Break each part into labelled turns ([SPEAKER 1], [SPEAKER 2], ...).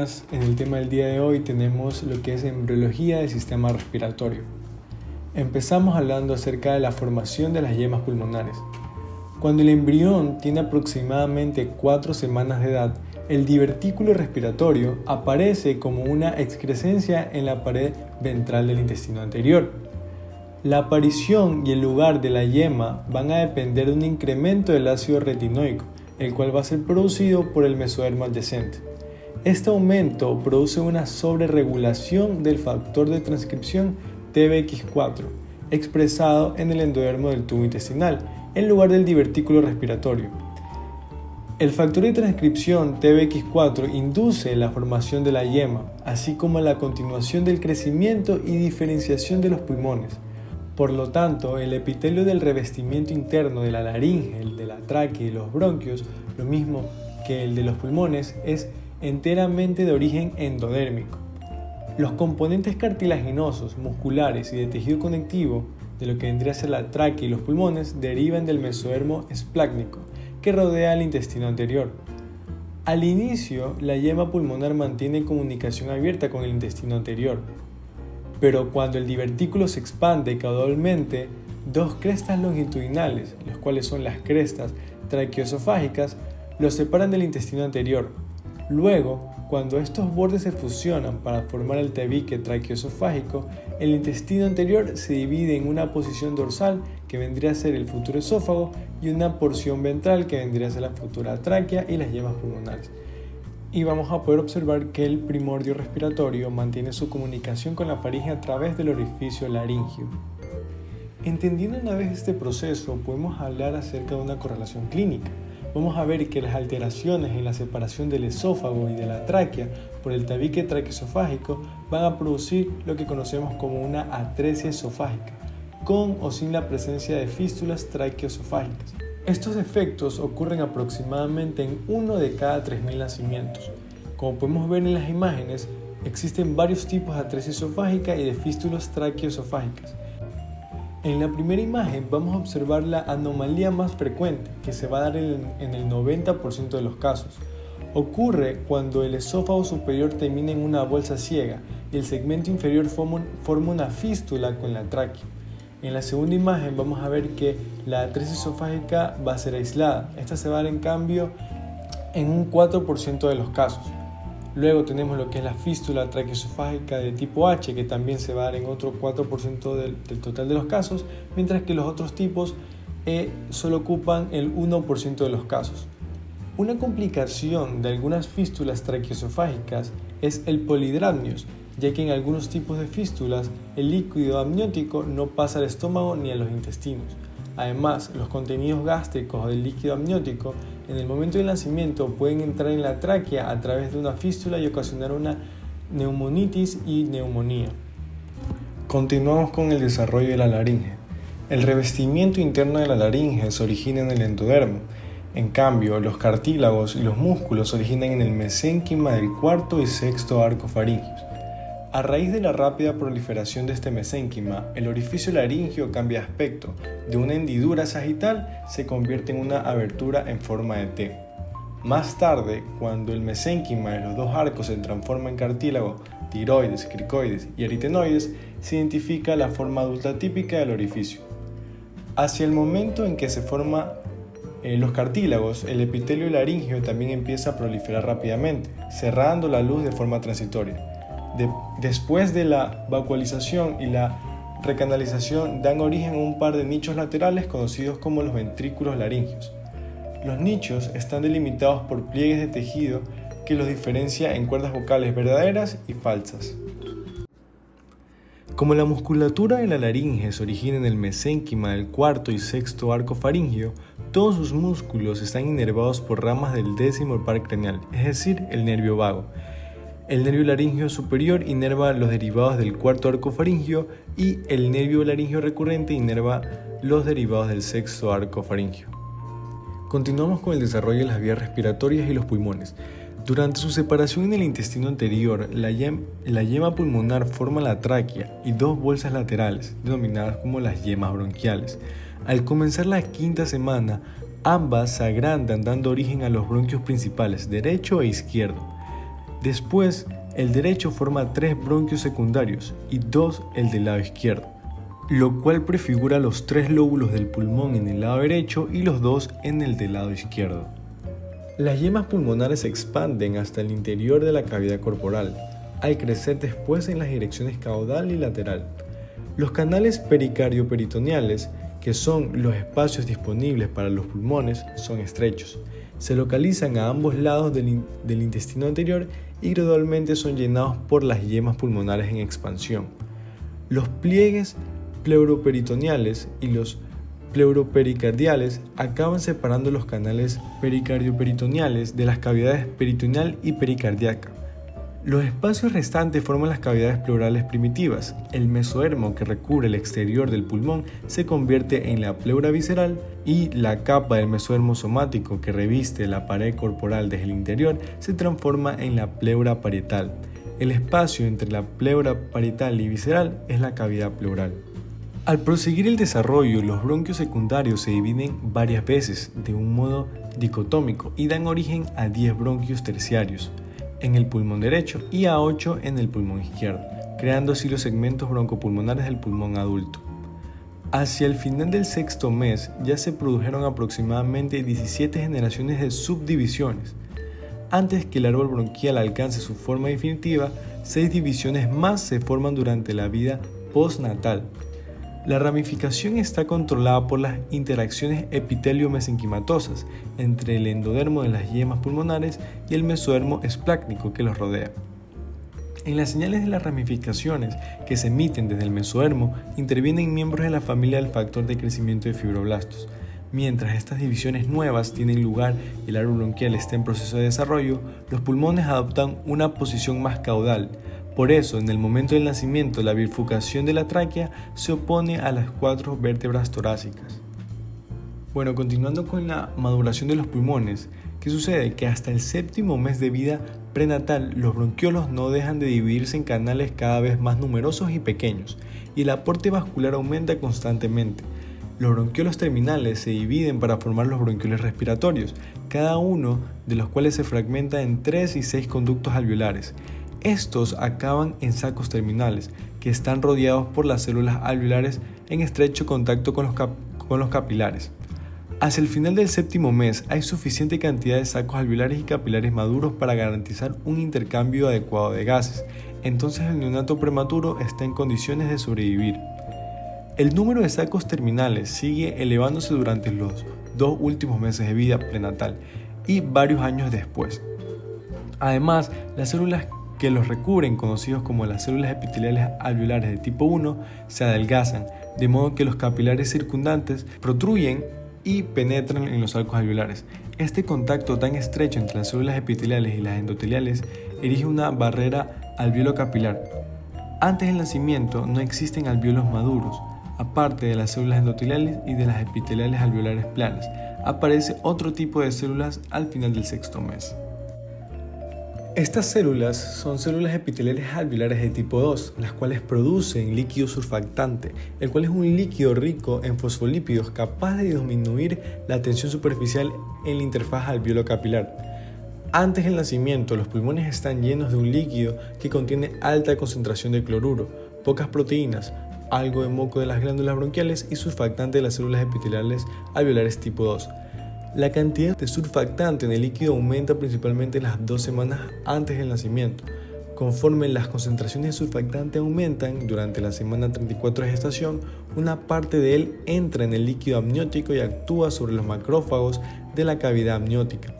[SPEAKER 1] buenas. En el tema del día de hoy tenemos lo que es embriología del sistema respiratorio. Empezamos hablando acerca de la formación de las yemas pulmonares. Cuando el embrión tiene aproximadamente 4 semanas de edad, el divertículo respiratorio aparece como una excrescencia en la pared ventral del intestino anterior. La aparición y el lugar de la yema van a depender de un incremento del ácido retinoico, el cual va a ser producido por el mesodermo adyacente. Este aumento produce una sobreregulación del factor de transcripción TBX4, expresado en el endodermo del tubo intestinal, en lugar del divertículo respiratorio. El factor de transcripción TBX4 induce la formación de la yema, así como la continuación del crecimiento y diferenciación de los pulmones. Por lo tanto, el epitelio del revestimiento interno de la laringe, el de la tráquea y los bronquios, lo mismo que el de los pulmones, es enteramente de origen endodérmico. Los componentes cartilaginosos, musculares y de tejido conectivo de lo que vendría a ser la tráquea y los pulmones derivan del mesodermo esplácnico que rodea el intestino anterior. Al inicio, la yema pulmonar mantiene comunicación abierta con el intestino anterior, pero cuando el divertículo se expande caudalmente, dos crestas longitudinales, las cuales son las crestas traqueoesofágicas, los separan del intestino anterior. Luego, cuando estos bordes se fusionan para formar el tabique traqueoesofágico, el intestino anterior se divide en una posición dorsal que vendría a ser el futuro esófago y una porción ventral que vendría a ser la futura tráquea y las yemas pulmonares. Y vamos a poder observar que el primordio respiratorio mantiene su comunicación con la faringe a través del orificio laringio. Entendiendo una vez este proceso, podemos hablar acerca de una correlación clínica. Vamos a ver que las alteraciones en la separación del esófago y de la tráquea por el tabique traqueoesofágico van a producir lo que conocemos como una atresia esofágica, con o sin la presencia de fístulas traqueoesofágicas. Estos efectos ocurren aproximadamente en 1 de cada 3.000 nacimientos. Como podemos ver en las imágenes, existen varios tipos de atresia esofágica y de fístulas traqueoesofágicas. En la primera imagen vamos a observar la anomalía más frecuente, que se va a dar en el 90% de los casos. Ocurre cuando el esófago superior termina en una bolsa ciega y el segmento inferior forma una fístula con la tráquea. En la segunda imagen vamos a ver que la atresia esofágica va a ser aislada. Esta se va a dar en cambio en un 4% de los casos. Luego tenemos lo que es la fístula traqueoesofágica de tipo H, que también se va a dar en otro 4% del total de los casos, mientras que los otros tipos solo ocupan el 1% de los casos. Una complicación de algunas fístulas traqueoesofágicas es el polidramnios, ya que en algunos tipos de fístulas el líquido amniótico no pasa al estómago ni a los intestinos. Además, los contenidos gástricos del líquido amniótico en el momento del nacimiento pueden entrar en la tráquea a través de una fístula y ocasionar una neumonitis y neumonía. Continuamos con el desarrollo de la laringe. El revestimiento interno de la laringe se origina en el endodermo. En cambio, los cartílagos y los músculos se originan en el mesénquima del cuarto y sexto arco faríngeo. A raíz de la rápida proliferación de este mesénquima, el orificio laringio cambia de aspecto. De una hendidura sagital se convierte en una abertura en forma de T. Más tarde, cuando el mesénquima de los dos arcos se transforma en cartílago, tiroides, cricoides y aritenoides, se identifica la forma adulta típica del orificio. Hacia el momento en que se forman los cartílagos, el epitelio laringio también empieza a proliferar rápidamente, cerrando la luz de forma transitoria. Después de la vacuolización y la recanalización dan origen a un par de nichos laterales conocidos como los ventrículos laringios. Los nichos están delimitados por pliegues de tejido que los diferencia en cuerdas vocales verdaderas y falsas. Como la musculatura de la laringe se origina en el mesénquima del cuarto y sexto arco faríngeo, todos sus músculos están inervados por ramas del 10º par craneal, es decir, el nervio vago. El nervio laringio superior inerva los derivados del cuarto arco faríngeo y el nervio laringio recurrente inerva los derivados del sexto arco faríngeo. Continuamos con el desarrollo de las vías respiratorias y los pulmones. Durante su separación en el intestino anterior, la yema pulmonar forma la tráquea y dos bolsas laterales, denominadas como las yemas bronquiales. Al comenzar la 5ª semana, ambas se agrandan dando origen a los bronquios principales, derecho e izquierdo. Después, el derecho forma 3 bronquios secundarios y 2 el del lado izquierdo, lo cual prefigura los 3 lóbulos del pulmón en el lado derecho y los 2 en el del lado izquierdo. Las yemas pulmonares se expanden hasta el interior de la cavidad corporal, al crecer después en las direcciones caudal y lateral. Los canales pericardio-peritoneales, que son los espacios disponibles para los pulmones, son estrechos. Se localizan a ambos lados del intestino anterior y gradualmente son llenados por las yemas pulmonares en expansión. Los pliegues pleuroperitoneales y los pleuropericardiales acaban separando los canales pericardio-peritoneales de las cavidades peritoneal y pericardíaca. Los espacios restantes forman las cavidades pleurales primitivas. El mesodermo que recubre el exterior del pulmón se convierte en la pleura visceral y la capa del mesodermo somático que reviste la pared corporal desde el interior se transforma en la pleura parietal. El espacio entre la pleura parietal y visceral es la cavidad pleural. Al proseguir el desarrollo, los bronquios secundarios se dividen varias veces de un modo dicotómico y dan origen a 10 bronquios terciarios en el pulmón derecho y a 8 en el pulmón izquierdo, creando así los segmentos broncopulmonares del pulmón adulto. Hacia el final del 6º mes ya se produjeron aproximadamente 17 generaciones de subdivisiones. Antes que el árbol bronquial alcance su forma definitiva, 6 divisiones más se forman durante la vida postnatal. La ramificación está controlada por las interacciones epitelio-mesenquimatosas entre el endodermo de las yemas pulmonares y el mesodermo esplácnico que los rodea. En las señales de las ramificaciones que se emiten desde el mesodermo intervienen miembros de la familia del factor de crecimiento de fibroblastos. Mientras estas divisiones nuevas tienen lugar y el árbol bronquial está en proceso de desarrollo, los pulmones adoptan una posición más caudal. Por eso, en el momento del nacimiento, la bifurcación de la tráquea se opone a las 4 vértebras torácicas. Bueno, continuando con la maduración de los pulmones, ¿qué sucede? Que hasta el 7º mes de vida prenatal, los bronquiolos no dejan de dividirse en canales cada vez más numerosos y pequeños, y el aporte vascular aumenta constantemente. Los bronquiolos terminales se dividen para formar los bronquioles respiratorios, cada uno de los cuales se fragmenta en 3 y 6 conductos alveolares. Estos acaban en sacos terminales, que están rodeados por las células alveolares en estrecho contacto con los capilares. Hacia el final del 7º mes hay suficiente cantidad de sacos alveolares y capilares maduros para garantizar un intercambio adecuado de gases. Entonces el neonato prematuro está en condiciones de sobrevivir. El número de sacos terminales sigue elevándose durante los 2 últimos meses de vida prenatal y varios años después. Además, las células que los recubren, conocidos como las células epiteliales alveolares de tipo 1, se adelgazan, de modo que los capilares circundantes protruyen y penetran en los sacos alveolares. Este contacto tan estrecho entre las células epiteliales y las endoteliales erige una barrera alveolo-capilar. Antes del nacimiento no existen alveolos maduros, aparte de las células endoteliales y de las epiteliales alveolares planas. Aparece otro tipo de células al final del 6º mes. Estas células son células epiteliales alveolares de tipo 2, las cuales producen líquido surfactante, el cual es un líquido rico en fosfolípidos capaz de disminuir la tensión superficial en la interfaz alveolo-capilar. Antes del nacimiento, los pulmones están llenos de un líquido que contiene alta concentración de cloruro, pocas proteínas, algo de moco de las glándulas bronquiales y surfactante de las células epiteliales alveolares tipo 2. La cantidad de surfactante en el líquido aumenta principalmente en las 2 semanas antes del nacimiento. Conforme las concentraciones de surfactante aumentan durante la semana 34 de gestación, una parte de él entra en el líquido amniótico y actúa sobre los macrófagos de la cavidad amniótica.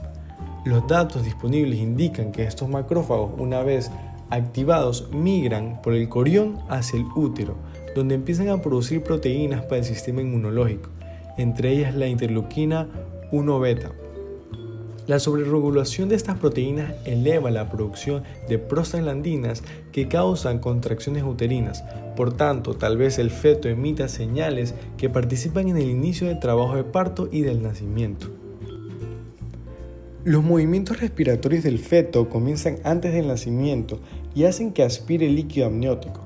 [SPEAKER 1] Los datos disponibles indican que estos macrófagos, una vez activados, migran por el corión hacia el útero, donde empiezan a producir proteínas para el sistema inmunológico, entre ellas la interleuquina 1 beta. La sobreregulación de estas proteínas eleva la producción de prostaglandinas que causan contracciones uterinas. Por tanto, tal vez el feto emita señales que participan en el inicio del trabajo de parto y del nacimiento. Los movimientos respiratorios del feto comienzan antes del nacimiento y hacen que aspire líquido amniótico.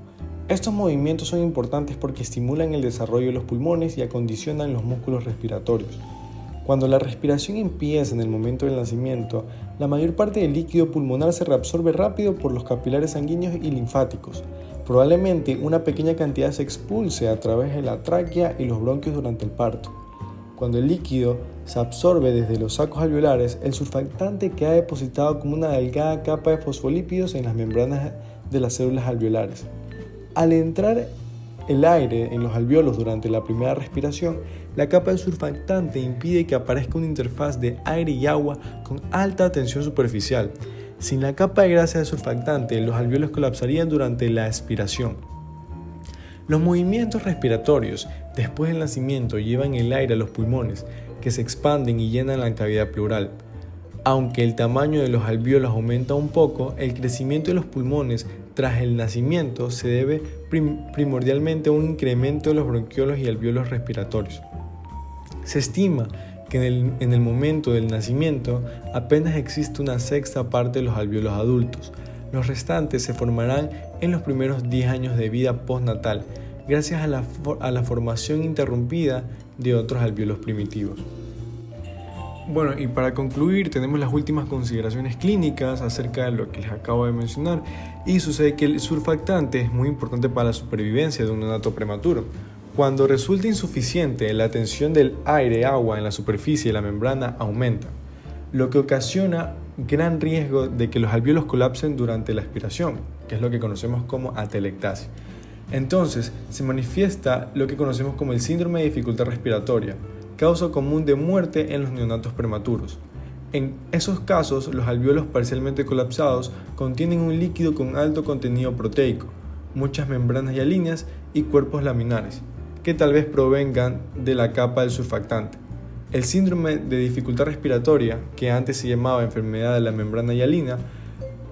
[SPEAKER 1] Estos movimientos son importantes porque estimulan el desarrollo de los pulmones y acondicionan los músculos respiratorios. Cuando la respiración empieza en el momento del nacimiento, la mayor parte del líquido pulmonar se reabsorbe rápido por los capilares sanguíneos y linfáticos. Probablemente una pequeña cantidad se expulse a través de la tráquea y los bronquios durante el parto. Cuando el líquido se absorbe desde los sacos alveolares, el surfactante queda depositado como una delgada capa de fosfolípidos en las membranas de las células alveolares. Al entrar el aire en los alvéolos durante la primera respiración, la capa de surfactante impide que aparezca una interfaz de aire y agua con alta tensión superficial. Sin la capa de grasa de surfactante, los alvéolos colapsarían durante la expiración. Los movimientos respiratorios después del nacimiento llevan el aire a los pulmones, que se expanden y llenan la cavidad pleural. Aunque el tamaño de los alvéolos aumenta un poco, el crecimiento de los pulmones tras el nacimiento se debe primordialmente a un incremento de los bronquiolos y alvéolos respiratorios. Se estima que en el momento del nacimiento apenas existe una sexta parte de los alvéolos adultos. Los restantes se formarán en los primeros 10 años de vida postnatal, gracias a la formación interrumpida de otros alvéolos primitivos. Bueno, y para concluir tenemos las últimas consideraciones clínicas acerca de lo que les acabo de mencionar, y sucede que el surfactante es muy importante para la supervivencia de un neonato prematuro. Cuando resulta insuficiente, la tensión del aire-agua en la superficie de la membrana aumenta, lo que ocasiona gran riesgo de que los alvéolos colapsen durante la expiración, que es lo que conocemos como atelectasia. Entonces, se manifiesta lo que conocemos como el síndrome de dificultad respiratoria, causa común de muerte en los neonatos prematuros. En esos casos, los alvéolos parcialmente colapsados contienen un líquido con alto contenido proteico, muchas membranas hialinas y cuerpos laminares, que tal vez provengan de la capa del surfactante. El síndrome de dificultad respiratoria, que antes se llamaba enfermedad de la membrana hialina,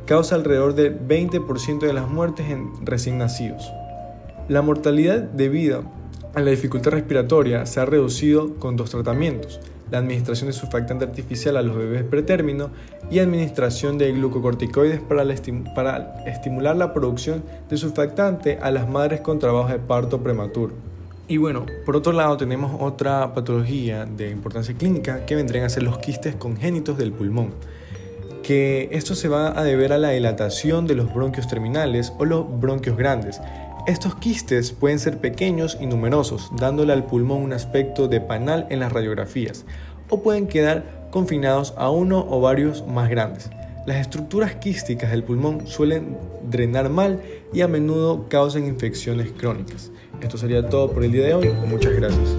[SPEAKER 1] causa alrededor del 20% de las muertes en recién nacidos. La mortalidad debido a la dificultad respiratoria se ha reducido con 2 tratamientos: la administración de surfactante artificial a los bebés pretérmino y administración de glucocorticoides para estimular la producción de surfactante a las madres con trabajo de parto prematuro. Y bueno, por otro lado tenemos otra patología de importancia clínica que vendrían a ser los quistes congénitos del pulmón, que esto se va a deber a la dilatación de los bronquios terminales o los bronquios grandes. Estos quistes pueden ser pequeños y numerosos, dándole al pulmón un aspecto de panal en las radiografías, o pueden quedar confinados a uno o varios más grandes. Las estructuras quísticas del pulmón suelen drenar mal y a menudo causan infecciones crónicas. Esto sería todo por el día de hoy. Muchas gracias.